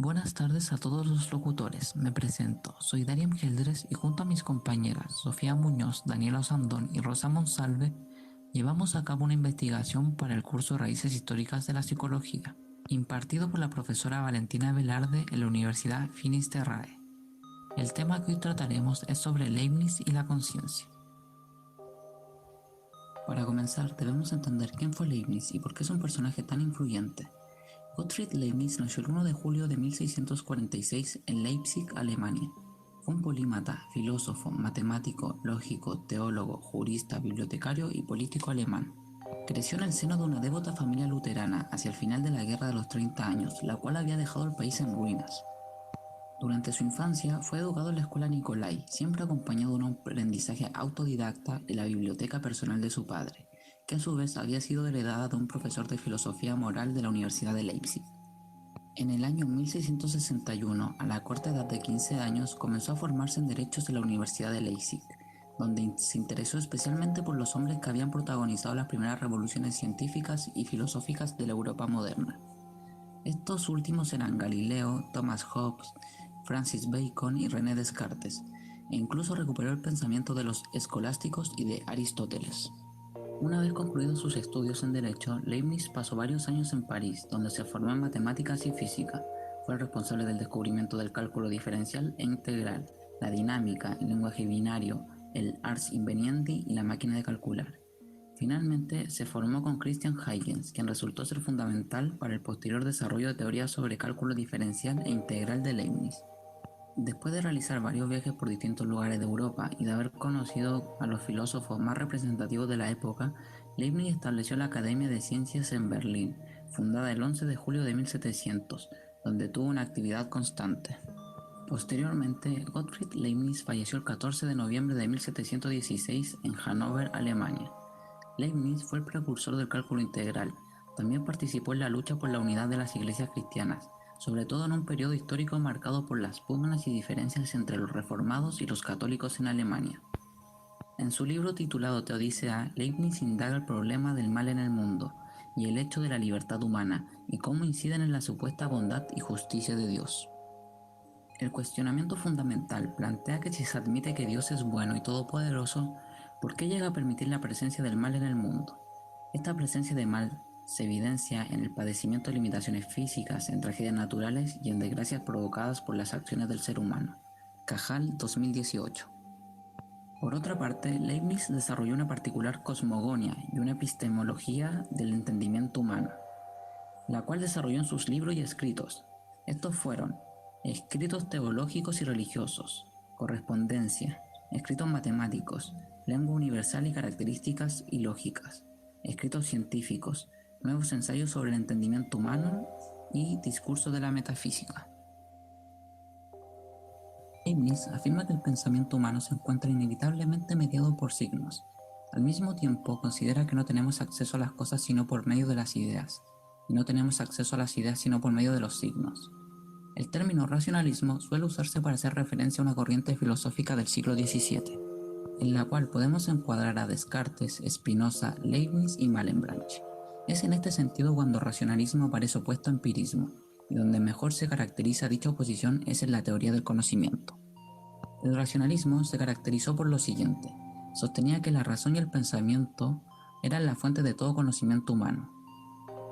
Buenas tardes a todos los locutores. Me presento. Soy Dariam Geldres y junto a mis compañeras Sofía Muñoz, Daniela Osandón y Rosa Monsalve, llevamos a cabo una investigación para el curso Raíces Históricas de la Psicología, impartido por la profesora Valentina Velarde en la Universidad Finisterrae. El tema que hoy trataremos es sobre Leibniz y la conciencia. Para comenzar, debemos entender quién fue Leibniz y por qué es un personaje tan influyente. Gottfried Leibniz nació el 1 de julio de 1646 en Leipzig, Alemania. Fue un polímata, filósofo, matemático, lógico, teólogo, jurista, bibliotecario y político alemán. Creció en el seno de una devota familia luterana hacia el final de la Guerra de los 30 años, la cual había dejado el país en ruinas. Durante su infancia fue educado en la escuela Nicolai, siempre acompañado de un aprendizaje autodidacta en la biblioteca personal de su padre, que a su vez había sido heredada de un profesor de filosofía moral de la Universidad de Leipzig. En el año 1661, a la corta edad de 15 años, comenzó a formarse en Derechos en la Universidad de Leipzig, donde se interesó especialmente por los hombres que habían protagonizado las primeras revoluciones científicas y filosóficas de la Europa moderna. Estos últimos eran Galileo, Thomas Hobbes, Francis Bacon y René Descartes, e incluso recuperó el pensamiento de los escolásticos y de Aristóteles. Una vez concluidos sus estudios en Derecho, Leibniz pasó varios años en París, donde se formó en matemáticas y física. Fue el responsable del descubrimiento del cálculo diferencial e integral, la dinámica, el lenguaje binario, el ars inveniendi y la máquina de calcular. Finalmente, se formó con Christian Huygens, quien resultó ser fundamental para el posterior desarrollo de teorías sobre cálculo diferencial e integral de Leibniz. Después de realizar varios viajes por distintos lugares de Europa y de haber conocido a los filósofos más representativos de la época, Leibniz estableció la Academia de Ciencias en Berlín, fundada el 11 de julio de 1700, donde tuvo una actividad constante. Posteriormente, Gottfried Leibniz falleció el 14 de noviembre de 1716 en Hannover, Alemania. Leibniz fue el precursor del cálculo integral. También participó en la lucha por la unidad de las iglesias cristianas, sobre todo en un periodo histórico marcado por las pugnas y diferencias entre los reformados y los católicos en Alemania. En su libro titulado Teodicea, Leibniz indaga el problema del mal en el mundo y el hecho de la libertad humana y cómo inciden en la supuesta bondad y justicia de Dios. El cuestionamiento fundamental plantea que si se admite que Dios es bueno y todopoderoso, ¿por qué llega a permitir la presencia del mal en el mundo? Esta presencia de mal se evidencia en el padecimiento de limitaciones físicas, en tragedias naturales y en desgracias provocadas por las acciones del ser humano. Cajal 2018. Por otra parte, Leibniz desarrolló una particular cosmogonía y una epistemología del entendimiento humano, la cual desarrolló en sus libros y escritos. Estos fueron escritos teológicos y religiosos, correspondencia, escritos matemáticos, lengua universal y características y lógicas, escritos científicos, nuevos ensayos sobre el entendimiento humano y discurso de la metafísica. Leibniz afirma que el pensamiento humano se encuentra inevitablemente mediado por signos. Al mismo tiempo, considera que no tenemos acceso a las cosas sino por medio de las ideas, y no tenemos acceso a las ideas sino por medio de los signos. El término racionalismo suele usarse para hacer referencia a una corriente filosófica del siglo XVII, en la cual podemos encuadrar a Descartes, Spinoza, Leibniz y Malebranche. Es en este sentido cuando racionalismo aparece opuesto a empirismo, y donde mejor se caracteriza dicha oposición es en la teoría del conocimiento. El racionalismo se caracterizó por lo siguiente: sostenía que la razón y el pensamiento eran la fuente de todo conocimiento humano.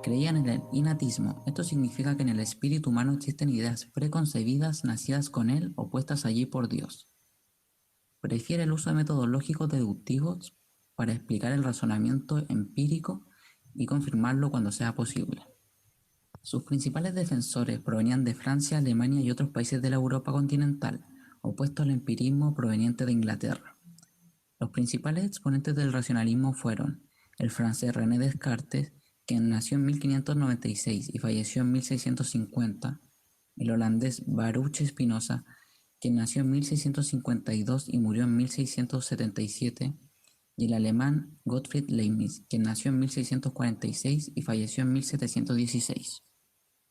Creían en el innatismo. Esto significa que en el espíritu humano existen ideas preconcebidas nacidas con él o puestas allí por Dios. Prefiere el uso de métodos lógicos deductivos para explicar el razonamiento empírico y confirmarlo cuando sea posible. Sus principales defensores provenían de Francia, Alemania y otros países de la Europa continental, opuestos al empirismo proveniente de Inglaterra. Los principales exponentes del racionalismo fueron el francés René Descartes, quien nació en 1596 y falleció en 1650, el holandés Baruch Spinoza, quien nació en 1652 y murió en 1677, y el alemán Gottfried Leibniz, quien nació en 1646 y falleció en 1716.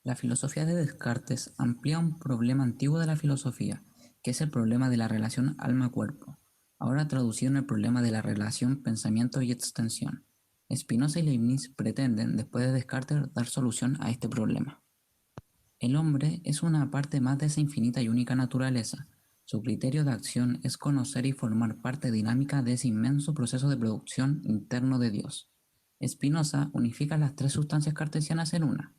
La filosofía de Descartes amplía un problema antiguo de la filosofía, que es el problema de la relación alma-cuerpo, ahora traducido en el problema de la relación pensamiento y extensión. Spinoza y Leibniz pretenden, después de Descartes, dar solución a este problema. El hombre es una parte más de esa infinita y única naturaleza. Su criterio de acción es conocer y formar parte dinámica de ese inmenso proceso de producción interno de Dios. Spinoza unifica las tres sustancias cartesianas en una.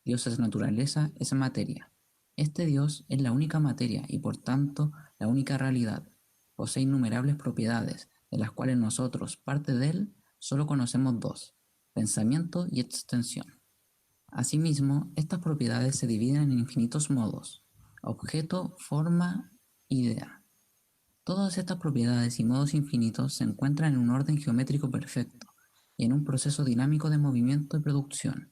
Dios es naturaleza, es materia. Este Dios es la única materia y por tanto la única realidad. Posee innumerables propiedades, de las cuales nosotros, parte de él, solo conocemos dos, pensamiento y extensión. Asimismo, estas propiedades se dividen en infinitos modos: objeto, forma, idea. Todas estas propiedades y modos infinitos se encuentran en un orden geométrico perfecto y en un proceso dinámico de movimiento y producción.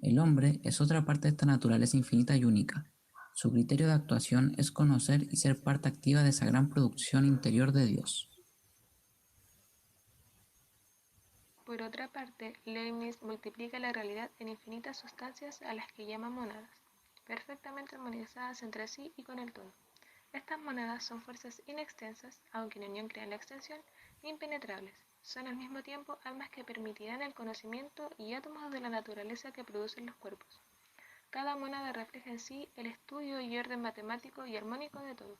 El hombre es otra parte de esta naturaleza infinita y única. Su criterio de actuación es conocer y ser parte activa de esa gran producción interior de Dios. Por otra parte, Leibniz multiplica la realidad en infinitas sustancias a las que llama monadas, perfectamente armonizadas entre sí y con el todo. Estas monadas son fuerzas inextensas, aunque en unión crean la extensión, impenetrables. Son al mismo tiempo almas que permitirán el conocimiento y átomos de la naturaleza que producen los cuerpos. Cada mónada refleja en sí el estudio y orden matemático y armónico de todo,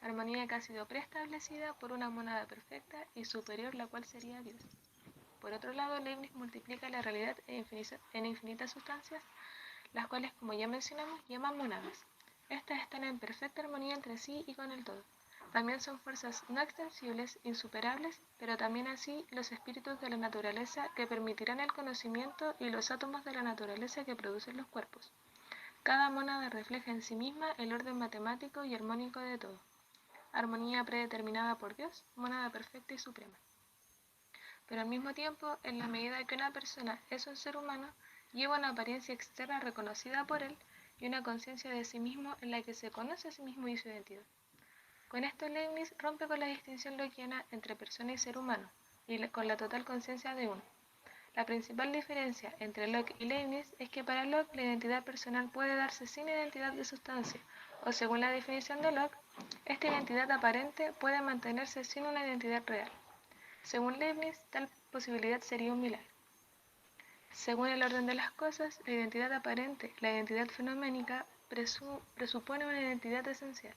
armonía que ha sido preestablecida por una mónada perfecta y superior, la cual sería Dios. Por otro lado, Leibniz multiplica la realidad en infinitas sustancias, las cuales, como ya mencionamos, llaman monadas. Estas están en perfecta armonía entre sí y con el todo. También son fuerzas no extensibles, insuperables, pero también así los espíritus de la naturaleza que permitirán el conocimiento y los átomos de la naturaleza que producen los cuerpos. Cada mónada refleja en sí misma el orden matemático y armónico de todo. Armonía predeterminada por Dios, mónada perfecta y suprema. Pero al mismo tiempo, en la medida que una persona es un ser humano, lleva una apariencia externa reconocida por él y una conciencia de sí mismo en la que se conoce a sí mismo y su identidad. Con esto Leibniz rompe con la distinción lockeana entre persona y ser humano, y con la total conciencia de uno. La principal diferencia entre Locke y Leibniz es que para Locke la identidad personal puede darse sin identidad de sustancia, o según la definición de Locke, esta identidad aparente puede mantenerse sin una identidad real. Según Leibniz, tal posibilidad sería un milagro. Según el orden de las cosas, la identidad aparente, la identidad fenoménica, presupone una identidad esencial.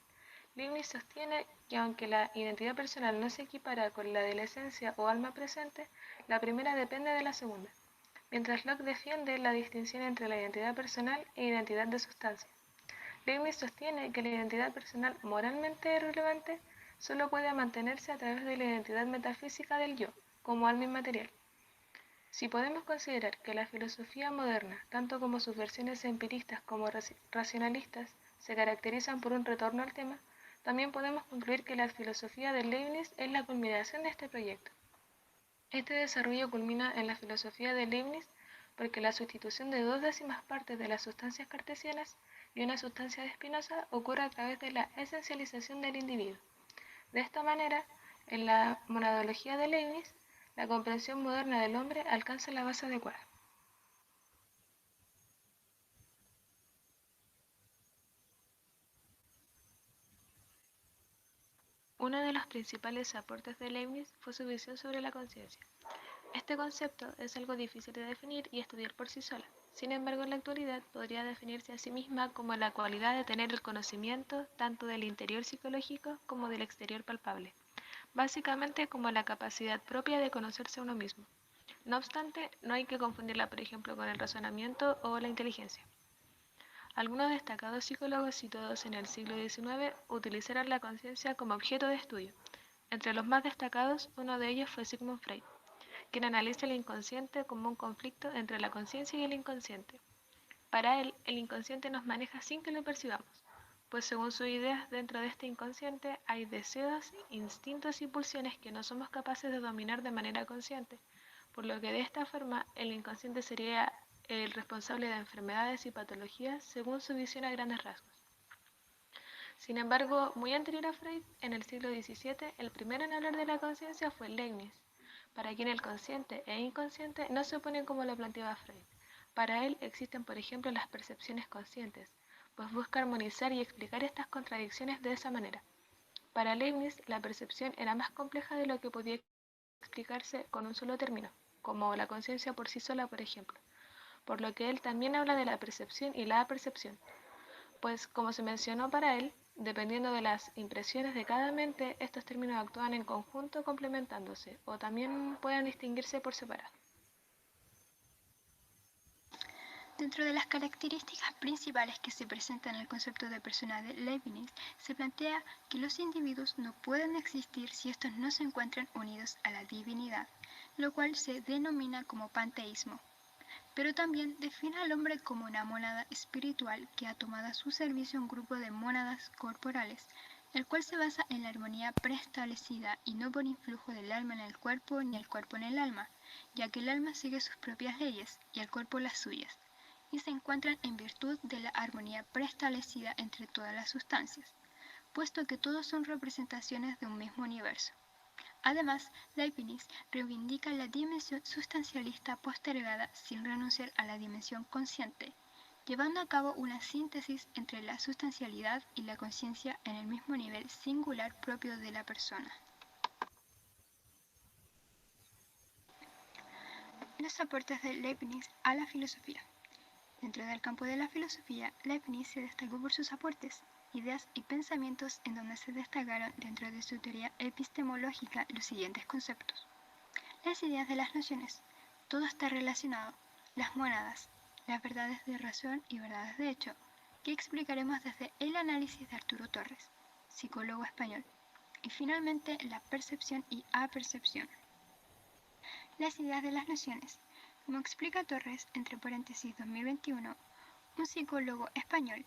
Leibniz sostiene que aunque la identidad personal no se equipara con la de la esencia o alma presente, la primera depende de la segunda, mientras Locke defiende la distinción entre la identidad personal e identidad de sustancia. Leibniz sostiene que la identidad personal moralmente relevante solo puede mantenerse a través de la identidad metafísica del yo, como alma inmaterial. Si podemos considerar que la filosofía moderna, tanto como sus versiones empiristas como racionalistas, se caracterizan por un retorno al tema, también podemos concluir que la filosofía de Leibniz es la culminación de este proyecto. Este desarrollo culmina en la filosofía de Leibniz porque la sustitución de dos décimas partes de las sustancias cartesianas y una sustancia de Spinoza ocurre a través de la esencialización del individuo. De esta manera, en la monadología de Leibniz, la comprensión moderna del hombre alcanza la base adecuada. Uno de los principales aportes de Leibniz fue su visión sobre la conciencia. Este concepto es algo difícil de definir y estudiar por sí sola. Sin embargo, en la actualidad podría definirse a sí misma como la cualidad de tener el conocimiento tanto del interior psicológico como del exterior palpable, básicamente como la capacidad propia de conocerse a uno mismo. No obstante, no hay que confundirla, por ejemplo, con el razonamiento o la inteligencia. Algunos destacados psicólogos situados en el siglo XIX utilizaron la conciencia como objeto de estudio. Entre los más destacados, uno de ellos fue Sigmund Freud, quien analiza el inconsciente como un conflicto entre la conciencia y el inconsciente. Para él, el inconsciente nos maneja sin que lo percibamos, pues según sus ideas, dentro de este inconsciente hay deseos, instintos y pulsiones que no somos capaces de dominar de manera consciente, por lo que de esta forma el inconsciente sería el responsable de enfermedades y patologías según su visión a grandes rasgos. Sin embargo, muy anterior a Freud, en el siglo XVII, el primero en hablar de la conciencia fue Leibniz, para quien el consciente e inconsciente no se oponen como lo planteaba Freud. Para él existen, por ejemplo, las percepciones conscientes, pues busca armonizar y explicar estas contradicciones de esa manera. Para Leibniz, la percepción era más compleja de lo que podía explicarse con un solo término, como la conciencia por sí sola, por ejemplo, por lo que él también habla de la percepción y la apercepción. pues como se mencionó para él, dependiendo de las impresiones de cada mente, estos términos actúan en conjunto complementándose o también pueden distinguirse por separado. Dentro de las características principales que se presentan en el concepto de persona de Leibniz, se plantea que los individuos no pueden existir si estos no se encuentran unidos a la divinidad, lo cual se denomina como panteísmo. Pero también define al hombre como una mónada espiritual que ha tomado a su servicio un grupo de mónadas corporales, el cual se basa en la armonía preestablecida y no por influjo del alma en el cuerpo ni el cuerpo en el alma, ya que el alma sigue sus propias leyes y el cuerpo las suyas, y se encuentran en virtud de la armonía preestablecida entre todas las sustancias, puesto que todos son representaciones de un mismo universo. Además, Leibniz reivindica la dimensión sustancialista postergada sin renunciar a la dimensión consciente, llevando a cabo una síntesis entre la sustancialidad y la conciencia en el mismo nivel singular propio de la persona. Los aportes de Leibniz a la filosofía. Dentro del campo de la filosofía, Leibniz se destacó por sus aportes, ideas y pensamientos en donde se destacaron dentro de su teoría epistemológica los siguientes conceptos. Las ideas de las nociones. Todo está relacionado. Las mónadas, las verdades de razón y verdades de hecho, que explicaremos desde el análisis de Arturo Torres, psicólogo español. Y finalmente, la percepción y apercepción. Las ideas de las nociones. Como explica Torres, entre paréntesis 2021, un psicólogo español,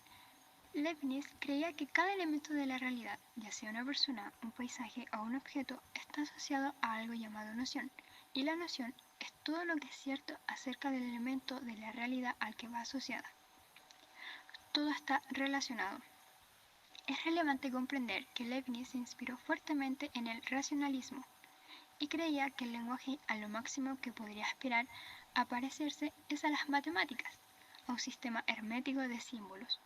Leibniz creía que cada elemento de la realidad, ya sea una persona, un paisaje o un objeto, está asociado a algo llamado noción, y la noción es todo lo que es cierto acerca del elemento de la realidad al que va asociada. Todo está relacionado. Es relevante comprender que Leibniz se inspiró fuertemente en el racionalismo y creía que el lenguaje a lo máximo que podría aspirar a parecerse es a las matemáticas, a un sistema hermético de símbolos.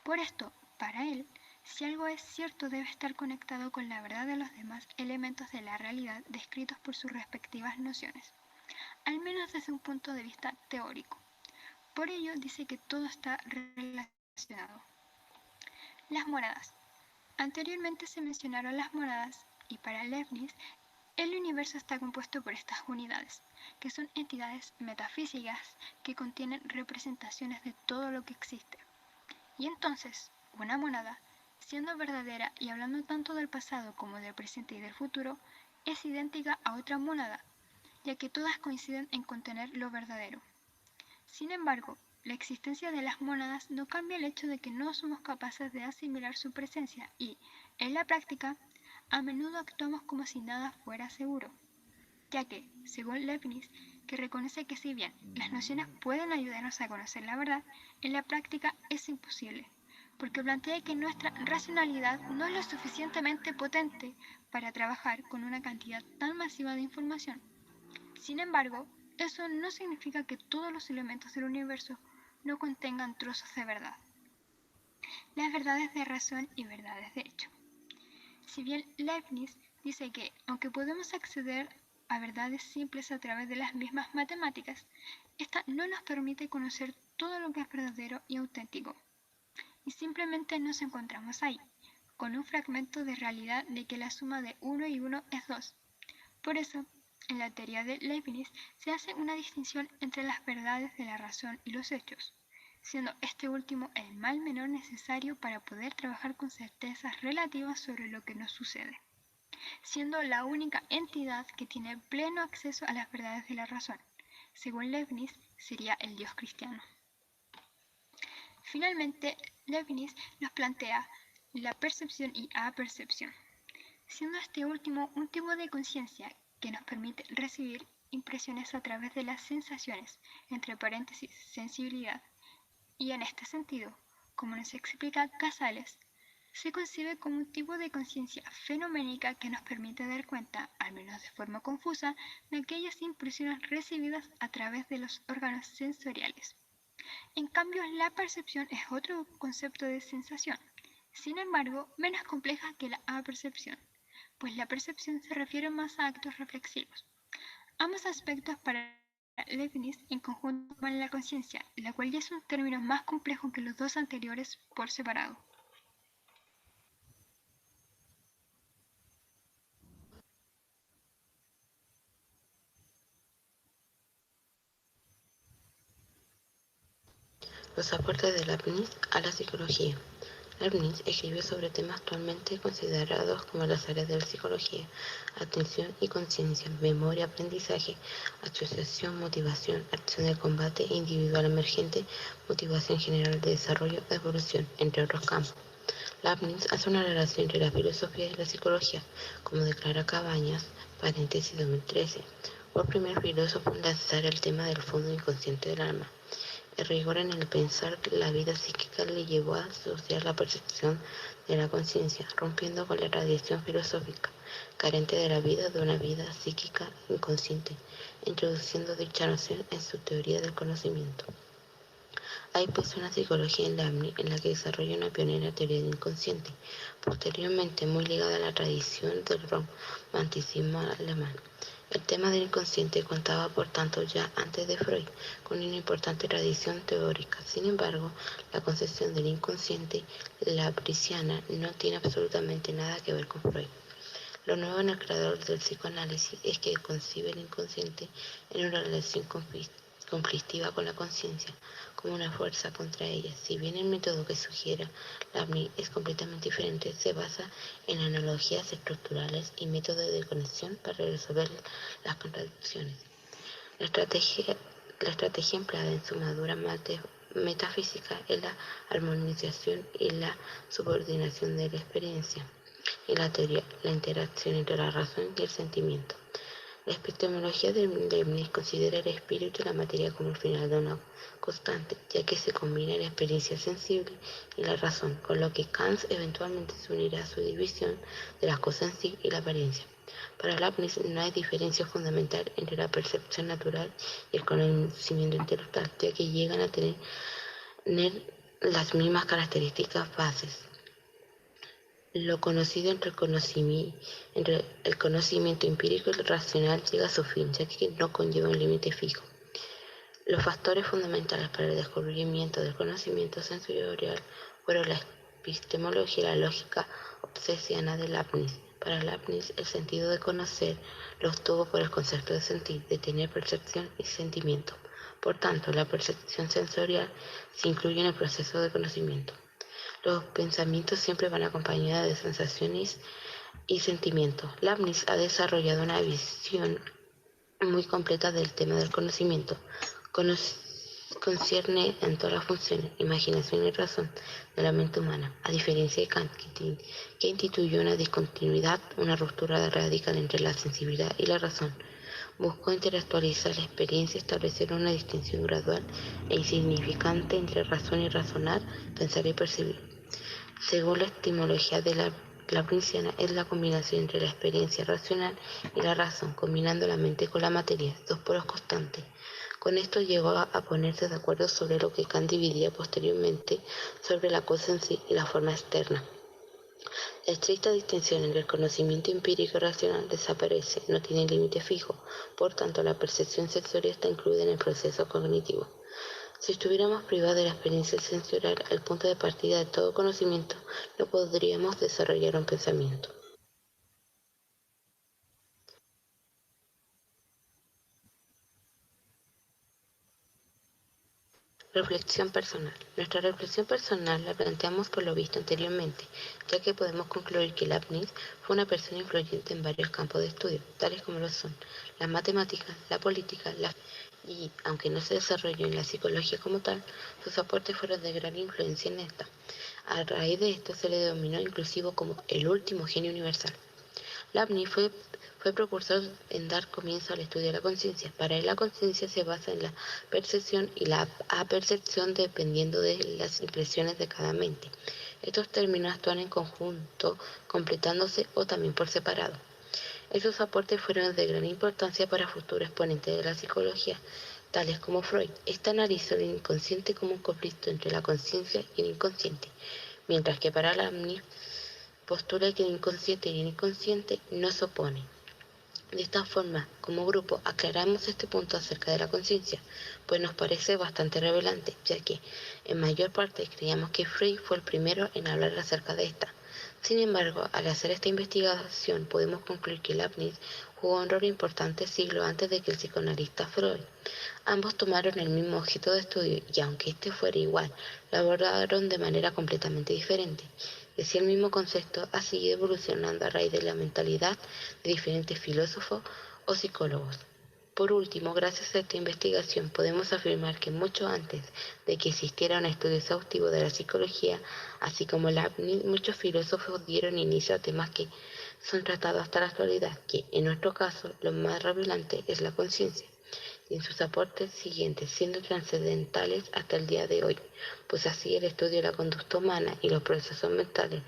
Por esto, para él, si algo es cierto debe estar conectado con la verdad de los demás elementos de la realidad descritos por sus respectivas nociones, al menos desde un punto de vista teórico. Por ello dice que todo está relacionado. Las mónadas. Anteriormente se mencionaron las mónadas y para Leibniz el universo está compuesto por estas unidades, que son entidades metafísicas que contienen representaciones de todo lo que existe. Y entonces, una mónada, siendo verdadera y hablando tanto del pasado como del presente y del futuro, es idéntica a otra mónada, ya que todas coinciden en contener lo verdadero. Sin embargo, la existencia de las mónadas no cambia el hecho de que no somos capaces de asimilar su presencia y, en la práctica, a menudo actuamos como si nada fuera seguro, ya que, según Leibniz, que reconoce que si bien las nociones pueden ayudarnos a conocer la verdad, en la práctica es imposible, porque plantea que nuestra racionalidad no es lo suficientemente potente para trabajar con una cantidad tan masiva de información. Sin embargo, eso no significa que todos los elementos del universo no contengan trozos de verdad. Las verdades de razón y verdades de hecho. Si bien Leibniz dice que, aunque podemos acceder a verdades simples a través de las mismas matemáticas, esta no nos permite conocer todo lo que es verdadero y auténtico. Y simplemente nos encontramos ahí, con un fragmento de realidad de que la suma de 1 y 1 es 2. Por eso, en la teoría de Leibniz se hace una distinción entre las verdades de la razón y los hechos, siendo este último el mal menor necesario para poder trabajar con certezas relativas sobre lo que nos sucede, siendo la única entidad que tiene pleno acceso a las verdades de la razón. Según Leibniz, sería el Dios cristiano. Finalmente, Leibniz nos plantea la percepción y apercepción, siendo este último un tipo de conciencia que nos permite recibir impresiones a través de las sensaciones, entre paréntesis, sensibilidad, y en este sentido, como nos explica Casales, se concibe como un tipo de conciencia fenoménica que nos permite dar cuenta, al menos de forma confusa, de aquellas impresiones recibidas a través de los órganos sensoriales. En cambio, la percepción es otro concepto de sensación, sin embargo, menos compleja que la apercepción, pues la percepción se refiere más a actos reflexivos. Ambos aspectos para Leibniz en conjunto con la conciencia, la cual ya es un término más complejo que los dos anteriores por separado. Los aportes de Leibniz a la psicología. Leibniz escribió sobre temas actualmente considerados como las áreas de la psicología: atención y conciencia, memoria, aprendizaje, asociación, motivación, acción de combate, individual emergente, motivación general de desarrollo, evolución, entre otros campos. Leibniz hace una relación entre la filosofía y la psicología, como declara Cabañas, paréntesis 2013, fue el primer filósofo en lanzar el tema del fondo inconsciente del alma. El rigor en el pensar la vida psíquica le llevó a asociar la percepción de la conciencia, rompiendo con la tradición filosófica, carente de la vida de una vida psíquica inconsciente, introduciendo dicha noción en su teoría del conocimiento. Hay pues una psicología en Leibniz en la que desarrolla una pionera teoría del inconsciente, posteriormente muy ligada a la tradición del romanticismo alemán. El tema del inconsciente contaba, por tanto, ya antes de Freud, con una importante tradición teórica. Sin embargo, la concepción del inconsciente leibniziana no tiene absolutamente nada que ver con Freud. Lo nuevo en el creador del psicoanálisis es que concibe el inconsciente en una relación conflictiva con la conciencia, como una fuerza contra ella. Si bien el método que sugiere Leibniz es completamente diferente, se basa en analogías estructurales y métodos de conexión para resolver las contradicciones. La estrategia empleada en su madura metafísica es la armonización y la subordinación de la experiencia. En la teoría, la interacción entre la razón y el sentimiento. La epistemología de Leibniz considera el espíritu y la materia como el final de una constante, ya que se combina la experiencia sensible y la razón, con lo que Kant eventualmente se unirá a su división de las cosas en sí y la apariencia. Para Leibniz no hay diferencia fundamental entre la percepción natural y el conocimiento intelectual, ya que llegan a tener las mismas características bases. Lo conocido entre el conocimiento empírico y el racional llega a su fin, ya que no conlleva un límite fijo. Los factores fundamentales para el descubrimiento del conocimiento sensorial fueron la epistemología y la lógica obsesiana de Leibniz. Para Leibniz, el sentido de conocer lo obtuvo por el concepto de sentir, de tener percepción y sentimiento. Por tanto, la percepción sensorial se incluye en el proceso de conocimiento. Los pensamientos siempre van acompañados de sensaciones y sentimientos. Leibniz ha desarrollado una visión muy completa del tema del conocimiento. Concierne en todas las funciones, imaginación y razón de la mente humana, a diferencia de Kant, que instituyó una discontinuidad, una ruptura radical entre la sensibilidad y la razón. Buscó intelectualizar la experiencia y establecer una distinción gradual e insignificante entre razón y razonar, pensar y percibir. Según la epistemología de la leibniziana, es la combinación entre la experiencia racional y la razón, combinando la mente con la materia, dos polos constantes. Con esto llegó a ponerse de acuerdo sobre lo que Kant dividía posteriormente sobre la cosa en sí y la forma externa. La estricta distinción entre el conocimiento empírico y racional desaparece, no tiene límite fijo, por tanto la percepción sensorial está incluida en el proceso cognitivo. Si estuviéramos privados de la experiencia sensorial, el punto de partida de todo conocimiento, no podríamos desarrollar un pensamiento. Reflexión personal. Nuestra reflexión personal la planteamos por lo visto anteriormente, ya que podemos concluir que Leibniz fue una persona influyente en varios campos de estudio, tales como lo son las matemáticas, la política, y, aunque no se desarrolló en la psicología como tal, sus aportes fueron de gran influencia en esta. A raíz de esto se le denominó inclusive como el último genio universal. Leibniz fue precursor en dar comienzo al estudio de la conciencia. Para él la conciencia se basa en la percepción y la apercepción dependiendo de las impresiones de cada mente. Estos términos actúan en conjunto, completándose o también por separado. Estos aportes fueron de gran importancia para futuros exponentes de la psicología, tales como Freud. Este analizó el inconsciente como un conflicto entre la conciencia y el inconsciente, mientras que para Leibniz postula que el inconsciente y el inconsciente no se oponen. De esta forma, como grupo, aclaramos este punto acerca de la conciencia, pues nos parece bastante revelante, ya que, en mayor parte, creíamos que Freud fue el primero en hablar acerca de esta. Sin embargo, al hacer esta investigación podemos concluir que Leibniz jugó un rol importante siglos antes de que el psicoanalista Freud. Ambos tomaron el mismo objeto de estudio y aunque este fuera igual, lo abordaron de manera completamente diferente. Y así el mismo concepto ha seguido evolucionando a raíz de la mentalidad de diferentes filósofos o psicólogos. Por último, gracias a esta investigación podemos afirmar que mucho antes de que existiera un estudio exhaustivo de la psicología, así como Leibniz, muchos filósofos dieron inicio a temas que son tratados hasta la actualidad, que en nuestro caso lo más revelante es la conciencia y en sus aportes siguientes siendo trascendentales hasta el día de hoy, pues así el estudio de la conducta humana y los procesos mentales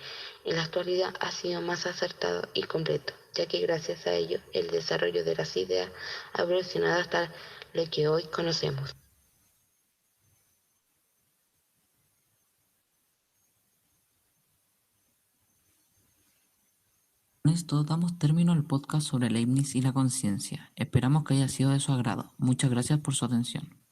en la actualidad ha sido más acertado y completo, ya que gracias a ello el desarrollo de las ideas ha evolucionado hasta lo que hoy conocemos. Con esto damos término al podcast sobre Leibniz y la conciencia. Esperamos que haya sido de su agrado. Muchas gracias por su atención.